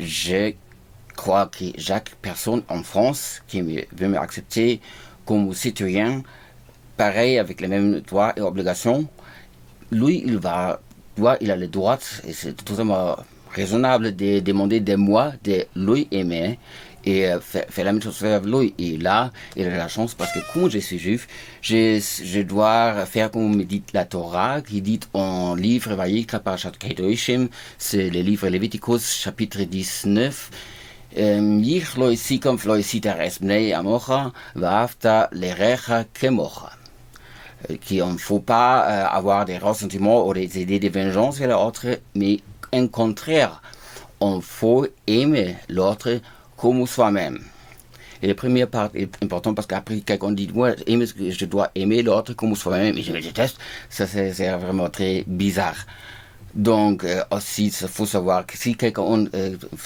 je crois que chaque personne en France qui veut m'accepter comme citoyen, pareil, avec les mêmes droits et obligations, lui, il a le droit, et c'est totalement raisonnable de demander de moi de lui aimer et faire la même chose avec lui. Et là, il a la chance parce que comme je suis juif, je dois faire comme me dit la Torah, qui dit en livre Vayikra Parashat Kedoshim, c'est le livre Léviticus chapitre 19. Ich lo isikom lo isiteres bnei amocha, va'afta lerecha kemocha. Qu'il ne faut pas avoir des ressentiments ou des idées de vengeance vers l'autre, mais au contraire, on faut aimer l'autre comme soi-même. Et la première part est importante parce qu'après, quelqu'un dit, moi, je dois aimer l'autre comme soi-même, et je me déteste, ça c'est vraiment très bizarre. Donc, aussi, il faut savoir que si quelqu'un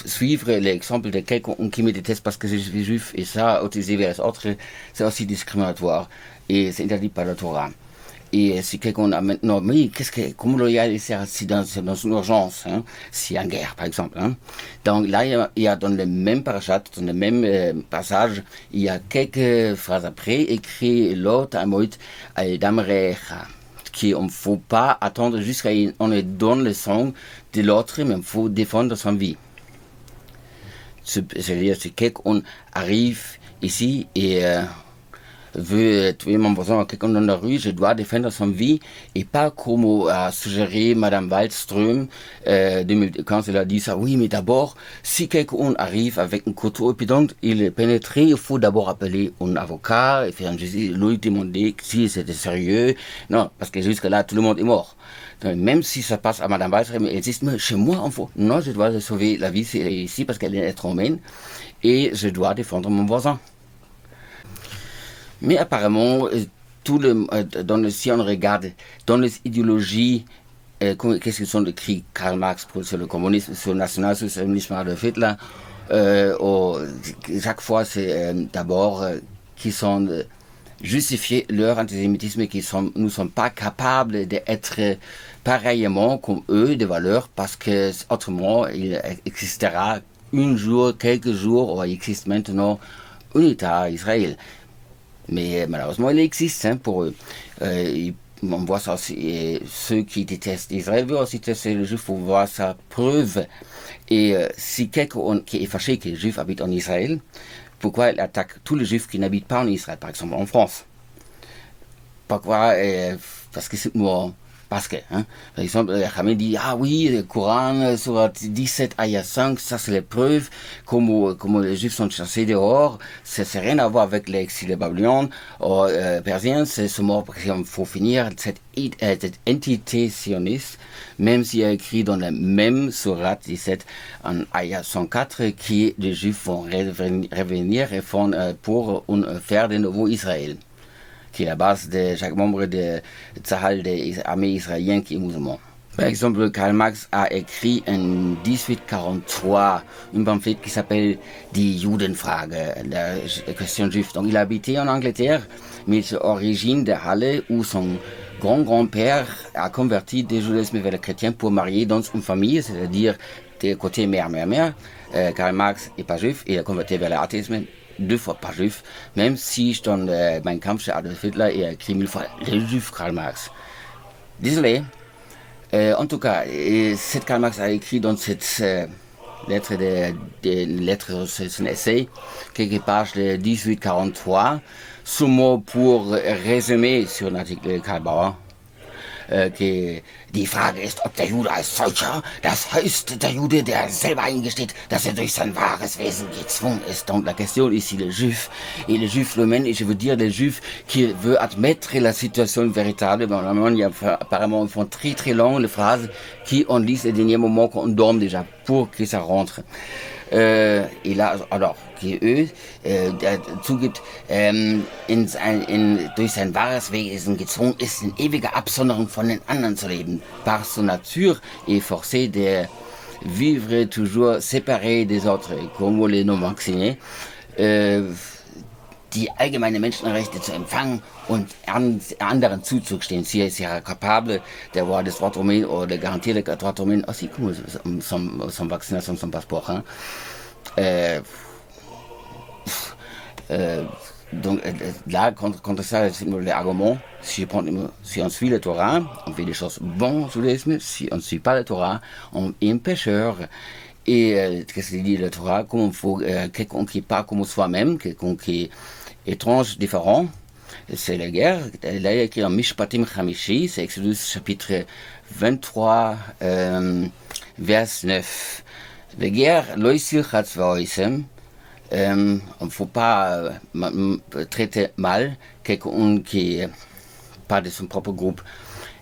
suivre l'exemple de quelqu'un qui me déteste parce que je suis juif et ça, utiliser vers les autres, c'est aussi discriminatoire et c'est interdit par la Torah. Et si quelqu'un a maintenant, mais comment loyaliser si dans une urgence, hein, si en guerre, par exemple, hein. Donc là, il y a dans le même parachat, dans le même passage, il y a quelques phrases après, écrit l'autre à Moït, d'Amrecha. Qu'on ne faut pas attendre jusqu'à on lui donne le sang de l'autre, mais il faut défendre son vie. C'est-à-dire que quelqu'un arrive ici et veut tuer mon voisin, quelqu'un dans la rue, je dois défendre son vie et pas comme a suggéré Madame Wallström 2015, elle a dit ça, oui, mais d'abord, si quelqu'un arrive avec un couteau et puis donc il est pénétré, il faut d'abord appeler un avocat et faire un justice, lui demander si c'était sérieux. Non, parce que jusque-là, tout le monde est mort. Donc, même si ça passe à Madame Wallström, elle insiste, mais chez moi, non, je dois sauver la vie ici parce qu'elle est être humaine et je dois défendre mon voisin. Mais apparemment, si on regarde dans les idéologies, qu'est-ce que sont écrits Karl Marx sur le communisme, sur le national-socialisme de Hitler, chaque fois c'est d'abord qui sont justifiés leur antisémitisme et qui ne sont pas capables d'être pareillement comme eux des valeurs parce que autrement il existera quelques jours, ou il existe maintenant un État Israël. Mais malheureusement, il existe pour eux. On voit ça aussi. Ceux qui détestent Israël veulent aussi tester les Juifs pour voir sa preuve. Et si quelqu'un qui est fâché que les Juifs habitent en Israël, pourquoi il attaque tous les Juifs qui n'habitent pas en Israël, par exemple en France? Pourquoi? Parce que c'est moi. Parce que, hein, par exemple, Hamid dit, ah oui, le Coran, sur 17 ayah 5, ça c'est la preuve, comme les Juifs sont chassés dehors, ça n'a rien à voir avec l'exil babylonien, persien, c'est ce mot, parce qu'il faut finir cette entité sioniste, même s'il y a écrit dans la même surat 17, en ayah 104, qui les Juifs vont revenir et font, pour faire de nouveau Israël, qui est la base de chaque membre de Tzahal des armées israéliennes qui est musulman. Par exemple, Karl Marx a écrit en 1843 un pamphlet qui s'appelle Die Judenfrage, la question juive. Donc il habitait en Angleterre, mais c'est origine de Halle où son grand-grand-père a converti du judaïsme vers le chrétien pour marier dans une famille, c'est-à-dire des côtés mère. Karl Marx n'est pas juif, il a converti vers l'athéisme. 2 fois pas juif, même si je donne mein Kampf chez Adolf Hitler et écrit 1000 fois le juif Karl Marx. Désolé. En tout cas, cette Karl Marx a écrit dans cette lettre c'est un essai, quelques pages de 1843, ce mot pour résumer sur l'article de Karl Bauer. Die Frage ist, ob der Jude als solcher, das heißt, der Jude, der selber eingesteht, dass er durch sein wahres Wesen gezwungen ist. Donc la question ici, le juif, et le juif lui-même, et je veux dire le juif qui veut admettre la situation véritable. Normalement, il y a apparemment, ils font très très longues les phrases qui on lit les derniers moments qu'on dorme déjà pour que ça rentre. Et là, alors, qui eux zugibt, durch sein wahres Wesen gezwungen ist, in ewiger Absonderung von den anderen zu leben. Par son nature est forcé de vivre toujours séparé des autres, comme les non-vaccinés. die allgemeinen Menschenrechte zu empfangen und anderen zuzugestehen. Si est capable d'avoir des droits humains ou de garantir les droits humains aussi comme son vaccination, son passeport. Hein. Euh, donc là, contre ça, c'est l'argument. Si on suit le Torah, on fait des choses bonnes sous l'islam. Si on ne suit pas le Torah, on est un pécheur. Et qu'est-ce qu'il dit le Torah? Comme il faut quelqu'un qui n'est pas comme soi-même, quelqu'un qui est étrange, différent. C'est la guerre. Là, il y a écrit en Mishpatim Chamishi, c'est Exodus chapitre 23, vers 9. La guerre, loïsil chatzvaoisem. Il ne faut pas traiter mal quelqu'un qui n'est pas de son propre groupe.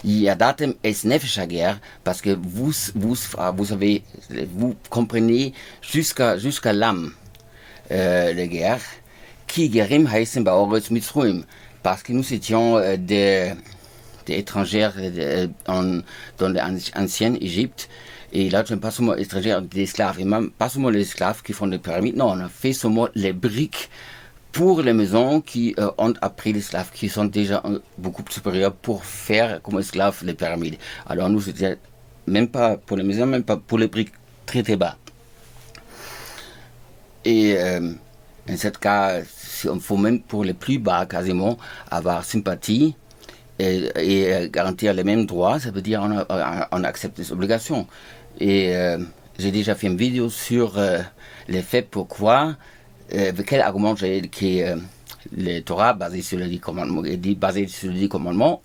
Yadatem es nefesh guerre parce que vous comprenez jusqu'à l'âme la guerre qui gerim heißen baoretz mitzrayim parce que nous étions des étrangers dans l'ancienne Égypte. Et là, ce n'est pas seulement étrangers, des esclaves, et même pas seulement les esclaves qui font les pyramides, non, on a fait seulement les briques pour les maisons qui ont appris les esclaves, qui sont déjà beaucoup supérieurs pour faire comme esclaves les pyramides. Alors nous, c'était même pas pour les maisons, même pas pour les briques, très très bas. Et en ce cas, il faut même pour les plus bas, quasiment, avoir sympathie et garantir les mêmes droits, ça veut dire on accepte les obligations. Et j'ai déjà fait une vidéo sur les faits pourquoi, quel argument j'ai que le Torah basé sur les 10 commandements,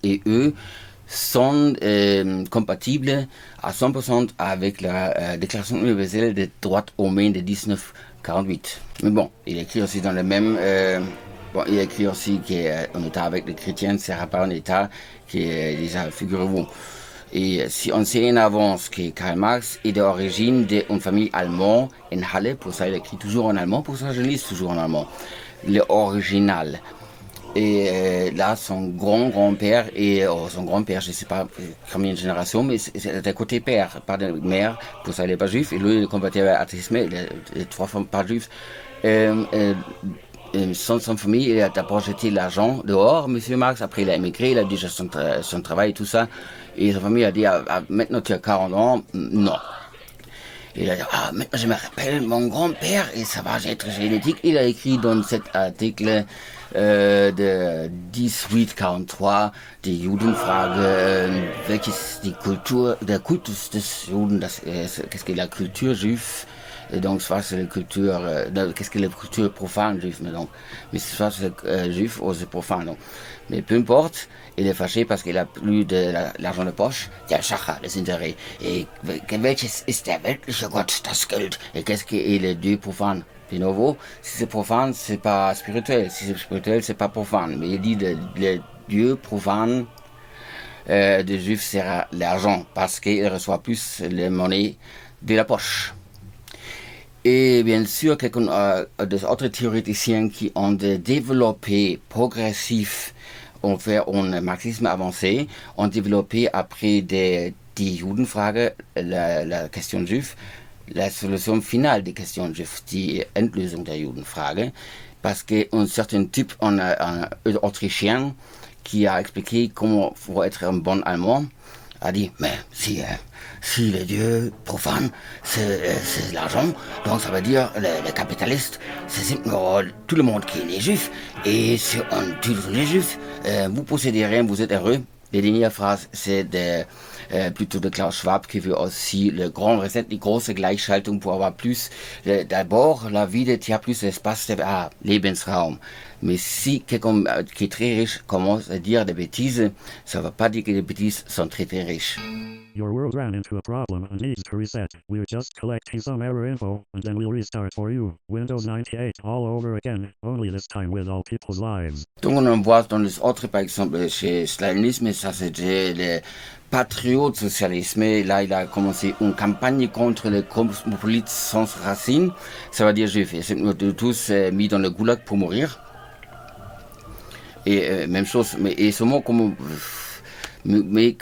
et eux sont compatibles à 100% avec la Déclaration universelle des droits humains de 1948. Mais bon, il écrit aussi dans le même... il écrit aussi qu'un État avec les chrétiens ne sera pas un État qui est déjà, figurez-vous. Et si on sait en avance que Karl Marx est d'origine d'une famille allemande en Halle, pour ça il écrit toujours en allemand, pour ça je lis toujours en allemand, l'original. Et là, son grand-grand-père et son grand-père, je ne sais pas combien de générations, mais c'est d'un côté père, pas de mère, pour ça il n'est pas juif, et lui il combattait l'athéisme, il est 3 fois pas juif. Son famille, il a d'abord jeté l'argent dehors, monsieur Marx, après il a émigré, il a déjà son travail et tout ça, et sa famille a dit, maintenant tu as 40 ans, non. Il a dit, maintenant je me rappelle mon grand-père, et ça va être génétique, il a écrit dans cet article de 1843, die Judenfrage, welches die Kultur, der Kultus des Juden, qu'est-ce que la culture juive. Et donc, soit c'est la culture, qu'est-ce que la culture profane juive, mais soit c'est juif ou c'est profane. Donc. Mais peu importe, il est fâché parce qu'il a plus de l'argent de poche, der Schacher, les intérêts. Et welches ist der weltliche Gott, das Geld? Et qu'est-ce que est le Dieu profane? De nouveau, si c'est profane, c'est pas spirituel. Si c'est spirituel, c'est pas profane. Mais il dit le Dieu profane des juifs sera l'argent parce qu'il reçoit plus les monnaies de la poche. Et bien sûr, quelques des autres théoriciens qui ont développé progressif, ont fait un marxisme avancé, ont développé après die Judenfrage, la question juive, la solution finale des questions juives, die Endlösung der Judenfrage, parce qu'un certain type un autrichien qui a expliqué comment faut être un bon allemand, a dit, mais si le Dieu profane, c'est l'argent, donc ça veut dire les capitalistes, c'est simplement tout le monde qui est juif, et si on tue tous les juifs, vous possédez rien, vous êtes heureux. La dernière phrase, c'est plutôt de Klaus Schwab qui veut aussi le grand reset, die große Gleichschaltung pour avoir plus, d'abord la vie de plus d'espace, Lebensraum. Mais si quelqu'un qui est très riche commence à dire des bêtises, ça ne va pas dire que les bêtises sont très très riches. Your world ran into a problem and needs to reset. We're just collecting some error info, and then we'll restart for you. Windows 98 all over again, only this time with all people's lives. Donc on voit dans les autres, par exemple, chez Stalinisme, ça c'était le patriote socialisme. Là, il a commencé une campagne contre les cosmopolites sans racines, ça veut dire juifs. Ils sont tous mis dans le goulag pour mourir. Et même chose, mais et seulement comme Mais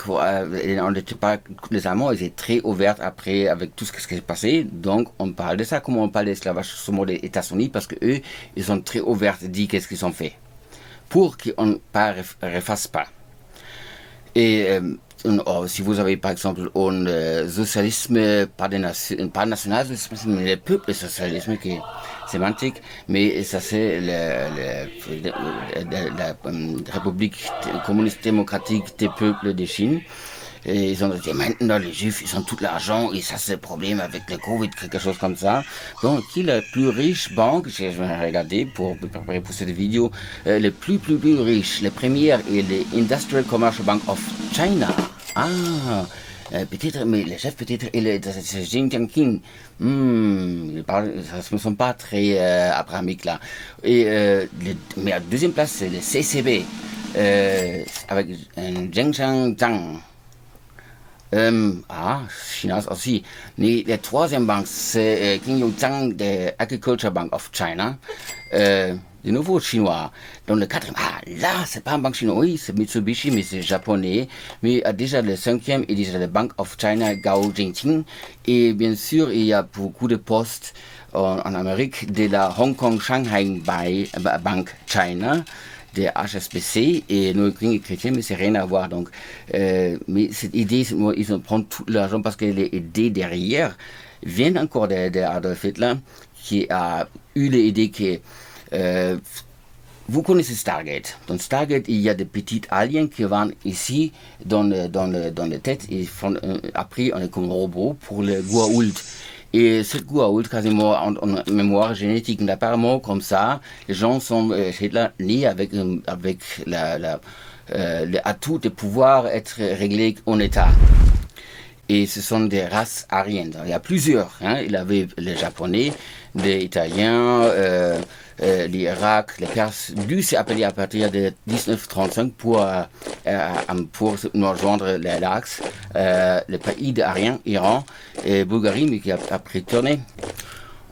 on n'était pas, les Allemands étaient très ouverts après avec tout ce qui s'est passé. Donc on parle de ça, comment on parle d'esclavage sous les États-Unis, parce que eux, ils sont très ouverts, dit qu'est-ce qu'ils ont fait, pour qu'on ne refasse pas. Et si vous avez par exemple un socialisme, pas national-socialisme, mais le peuple socialisme qui est sémantique, mais ça c'est la République communiste démocratique des peuples de Chine. Et ils ont dit maintenant les juifs ils ont tout l'argent et ça c'est le problème avec le Covid, quelque chose comme ça. Donc qui est la plus riche banque, je vais regarder pour préparer pour cette vidéo, le plus riche, la première est l'Industrial Commercial Bank of China. Peut-être, mais le chef peut-être c'est Xi Jinping. Ça ne me semble pas très abrahamique là. Et mais à la deuxième place c'est le CCB avec Zheng Zhang. China aussi. Mais la troisième banque, c'est Qingyuan de Agriculture Bank of China. De nouveau chinois. Dans le quatrième, là, c'est pas une banque chinoise, oui, c'est Mitsubishi, mais c'est japonais. Mais déjà le cinquième, il y a la Bank of China, Gao Jingqing. Et bien sûr, il y a beaucoup de postes en Amérique de la Hong Kong Shanghai Bank China, de HSBC et nous chrétiens, mais c'est rien à voir. Donc, mais cette idée, ils prennent tout l'argent parce que les idées derrière viennent encore d'Adolf Hitler, qui a eu l'idée que vous connaissez Stargate. Dans Stargate, il y a des petites aliens qui vont ici dans la tête et font après on est comme robot pour le Goa'uld. Et cette Goa'uld, quasiment en mémoire génétique, apparemment comme ça, les gens sont nés avec l'atout de pouvoir être réglés en état. Et ce sont des races aryennes. Il y a plusieurs. Il y avait les Japonais, les Italiens, l'Irak, les Perses. Lui s'est appelé à partir de 1935 pour nous rejoindre l'Axe, le pays d'Aryens, Iran et Bulgarie, mais qui a après tourné.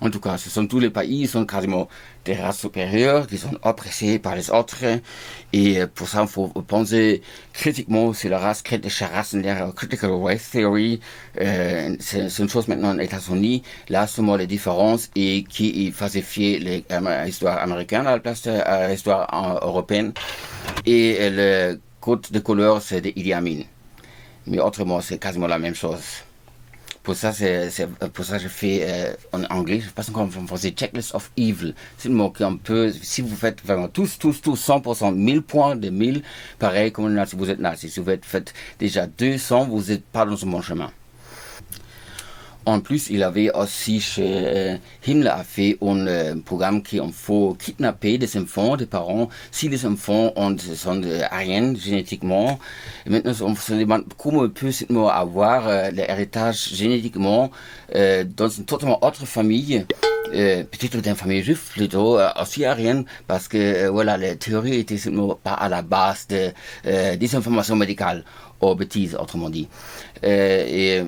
En tout cas, ce sont tous les pays, ils sont quasiment des races supérieures, qui sont oppressés par les autres. Et pour ça, il faut penser critiquement sur la race, kritische Rassenlehre, Critical Race Theory. C'est une chose maintenant aux États-Unis. Là, seulement les différences et qui falsifie l'histoire américaine à la place de l'histoire européenne. Et le code de couleur, c'est de Idi Amin. Mais autrement, c'est quasiment la même chose. Pour ça, pour ça, je fais en anglais, je passe encore en français, Checklist of Evil. C'est le mot qu'on peut, si vous faites vraiment tous, 100%, 1000 points de 1000, pareil comme un nazi, vous êtes nazi. Si vous faites déjà 200, vous n'êtes pas dans ce bon chemin. En plus, il avait aussi chez Himmler a fait un programme qui on faut kidnapper des enfants, des parents, si les enfants sont ariens génétiquement. Et maintenant, on se demande comment on peut avoir l'héritage génétiquement dans une totalement autre famille. Peut-être d'une famille juive plutôt aussi arienne parce que voilà la théorie était pas à la base des informations médicales ou bêtises autrement dit. Et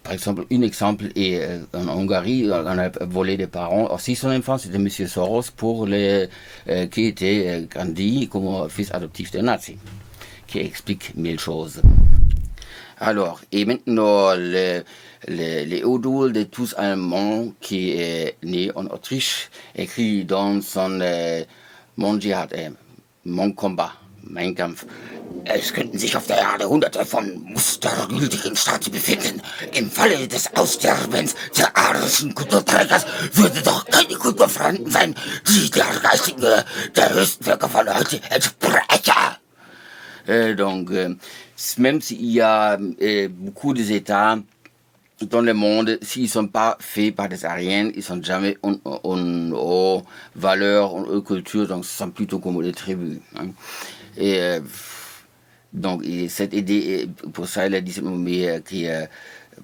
par exemple, un exemple est en Hongrie, on a volé des parents. Aussi, son enfant, c'était M. Soros, qui était grandi comme fils adoptif des nazis, qui explique 1000 choses. Alors, et maintenant, les Odul de tous Allemands qui est né en Autriche, écrit dans son Mon Dschihad, Mon Combat, Mein Kampf. Es könnten sich auf der Erde Hunderte von mustergültigen Staaten befinden. Im Falle des Aussterbens der arischen Kulturträgers würde doch keine Kultur vorhanden sein, die der geistigen der höchsten Völker von heute entspreche. Donc, même s'il y a beaucoup d'États dans le monde, s'ils ne sont pas faits par des Aryens, ils ne sont jamais en valeurs, en culture, donc ce sont plutôt comme des tribus. Et donc, cette idée, pour ça, il a dit, mais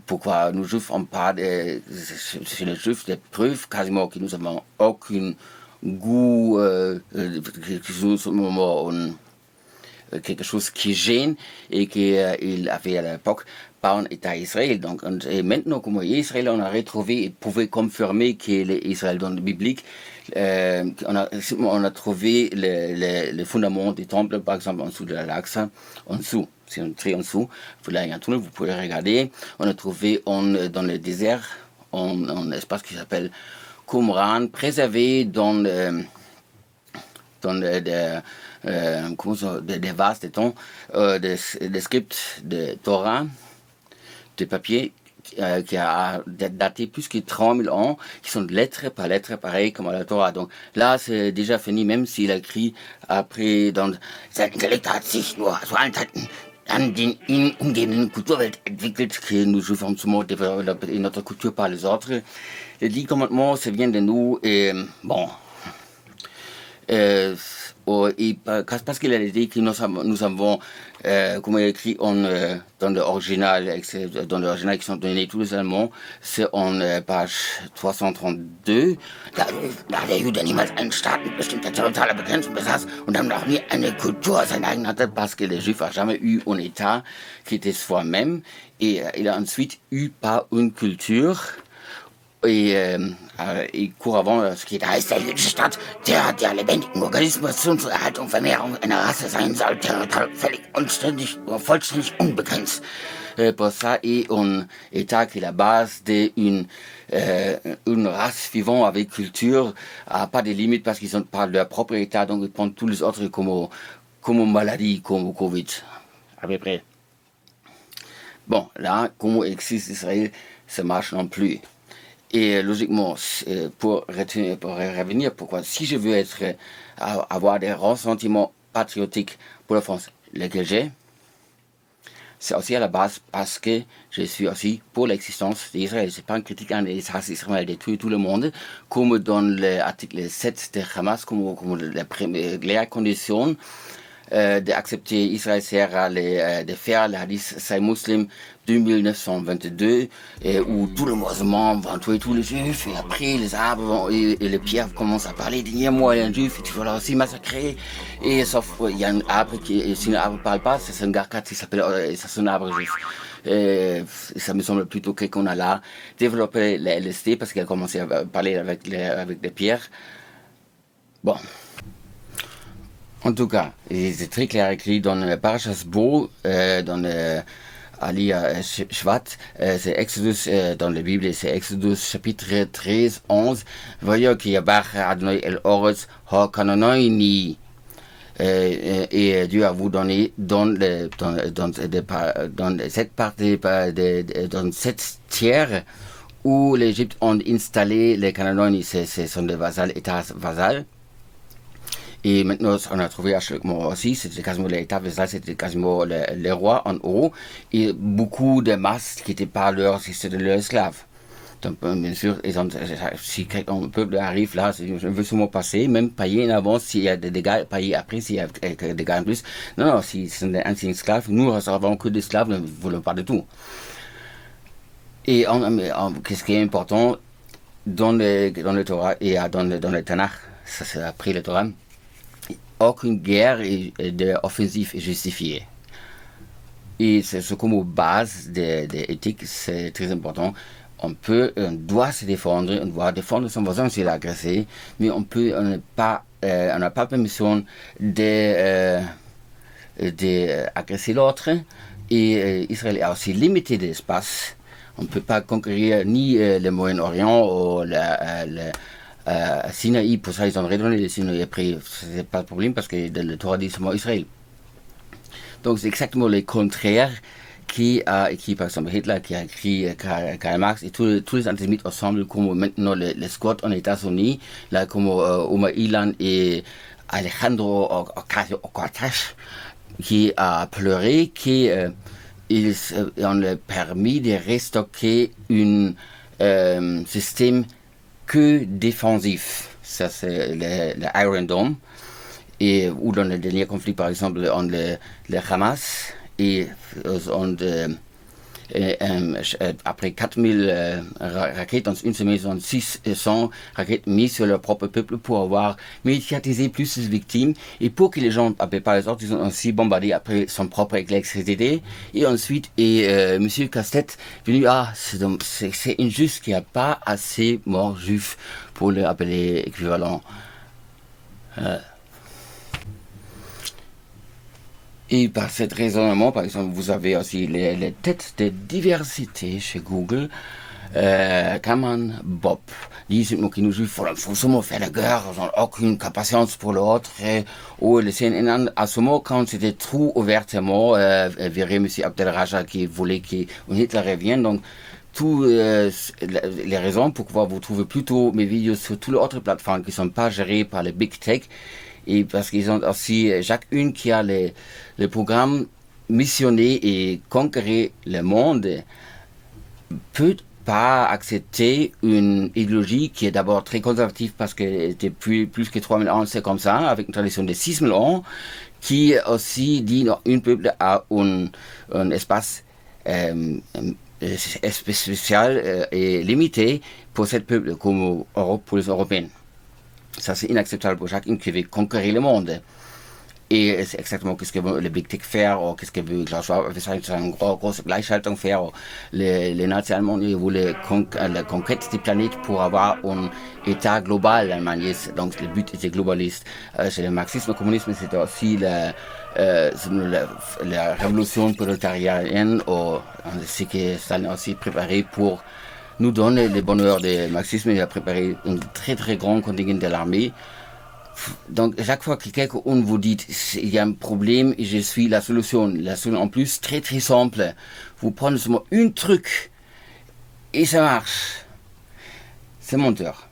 pourquoi nous juifs, on parle chez les juifs des preuves quasiment que nous n'avons aucun goût, quelque chose qui gêne et qu'il avait à l'époque pas un État Israël. Donc, et maintenant, comme Israël, on a retrouvé et pouvait confirmer que l'Israël dans le biblique, on a trouvé les fondements des temples, par exemple, en dessous de l'Al-Aqsa, en dessous. c'est un trait en dessous. Là, il y a un tunnel, vous pouvez regarder. On a trouvé dans le désert un espace qui s'appelle Qumran, préservé dans des vases de temps, des scripts de Torah, de papier, qui a daté plus que 30 000 ans, qui sont lettre par lettre, pareil comme à la Torah. Donc là, c'est déjà fini, même s'il a écrit après dans sein Intellekt hat sich nur zu allen Zeiten an den ihn umgebenden Kulturwelt entwickelt, que nous jouons souvent développer notre culture par les autres. Les 10 commandements, ça vient de nous, et bon. Parce qu'il a dit que nous avons, comme il a écrit dans l'original qui sont donnés tous les Allemands, c'est en page 332. Da der Jude niemals einen Staat mit bestimmter territorialer Begrenzung besaß und dann noch nie eine Kultur sein eigen hatte, parce que les Juifs n'ont jamais eu un État qui était soi-même, et il a ensuite eu pas une culture. Et court avant, ce qui heißt, der jüdische Staat, der lebendigen Organismus zur Erhaltung und Vermehrung einer Rasse sein soll, territorial völlig vollständig unbegrenzt. Pour ça, et un État qui est la base d'une race vivant avec culture, n'a pas de limites parce qu'ils ont pas leur propre État, donc ils prennent tous les autres comme maladie, comme Covid, à peu près. Bon, là, comme existe Israël, ça marche non plus. Et logiquement, pour revenir, pourquoi, si je veux avoir des ressentiments patriotiques pour la France, lesquels j'ai, c'est aussi à la base parce que je suis aussi pour l'existence d'Israël. C'est pas une critique à l'Israël, Israël détruit tout le monde, comme dans l'article 7 de Hamas, comme la première condition d'accepter Israël sera de faire la liste Sei Muslim de 1922, où tout le musulman va tuer tous les juifs, et après les arbres et les pierres commencent à parler, dis-moi, il y a un juif, et tu vas là aussi massacrer, et sauf, il y a un arbre si l'arbre ne parle pas, c'est un garcat qui s'appelle, c'est un arbre juif. Ça me semble plutôt qu'on a là développé la LSD parce qu'il a commencé à parler avec des pierres. Bon. En tout cas, c'est très clair écrit dans le Parashas Bo, dans le Aliyah Shvat, c'est Exodus, dans la Bible, c'est Exodus chapitre 13, 11. Voyez qu'il y a Bach Adonai El Oretz Ha-Kananoini. Et Dieu a vous donné dans cette partie, dans cette terre où l'Égypte ont installé les Cananéens, ce sont des vassals, États vassals. Et maintenant, on a trouvé actuellement aussi, c'était quasiment l'État vassal, c'était quasiment les rois en haut, et beaucoup de masses qui n'étaient pas leurs, c'était leurs esclaves. Donc, bien sûr, si un peuple arrive là, je veux sûrement passer, même payer en avance s'il y a des dégâts, payer après s'il y a des dégâts en plus. Non, si ce sont des anciens esclaves, nous recevons que des esclaves, nous ne voulons pas de tout. Et qu'est-ce qui est important dans le Torah et dans le Tanakh, ça c'est après le Torah, aucune guerre offensive est justifiée. Et c'est comme base de l'éthique, c'est très important. On doit se défendre, on doit défendre son voisin s'il est agressé, mais on n'a pas permission d'agresser l'autre. Et Israël a aussi limité d'espace. On ne peut pas conquérir ni le Moyen-Orient ou le Sinaï. Pour ça, ils ont redonné le Sinaï après. Ce n'est pas le problème parce que le Torah dit seulement Israël. Donc c'est exactement le contraire qui a écrit, par exemple, Hitler, qui a écrit Karl Marx, et tous les antisémites ensemble, comme maintenant les squats en États-Unis, là, comme Omar Ilan et Alejandro Ocasio-Cortez, qui a pleuré, ils ont permis de restocker un système que défensif. Ça, c'est le Iron Dome. Ou dans le dernier conflit, par exemple, entre le Hamas et après 4000 raquettes dans une semaine, ils ont 600 raquettes mises sur leur propre peuple pour avoir médiatisé plus de victimes et pour que les gens, après par les autres, ils ont aussi bombardé après son propre électricité. Et ensuite, M. Castex est venu, c'est injuste qu'il n'y a pas assez morts juifs pour le appeler équivalent. Et par cet raisonnement, par exemple, vous avez aussi les têtes de diversité chez Google. Kann man Bob, die sind nog in sommige faire guerre, ils n'ont aucune patience pour l'autre, ou les scènes à ce moment quand c'était trop ouvertement, verrez M. Abdel Raja qui voulait que Hitler revienne, donc toutes les raisons pourquoi vous trouvez plutôt mes vidéos sur toutes les autres plateformes qui ne sont pas gérées par les big tech, et parce qu'ils ont aussi chacune qui a les programmes missionner et conquérir le monde, peut pas accepter une idéologie qui est d'abord très conservative parce que depuis plus que 3000 ans c'est comme ça, avec une tradition de 6000 ans, qui aussi dit qu'un peuple a un espace spécial et limité pour ce peuple comme Europe, pour les Européens. Ça c'est inacceptable pour chacun qui veut conquérir le monde. Et c'est exactement ce que veut le Big Tech faire, ou ce que veut Klaus Schwab, une grosse Gleichschaltung faire, ou les nazis allemands voulaient la conquête des planètes pour avoir un État global allemand. Donc le but était globaliste. Chez le marxisme, le communisme, c'était aussi la révolution prolétarienne, ce que Staline a aussi préparé pour nous donner le bonheur du marxisme. Il a préparé un très très grand contingent de l'armée. Donc, chaque fois que quelqu'un vous dit il y a un problème et je suis la solution en plus très très simple, vous prenez seulement un truc et ça marche. C'est menteur.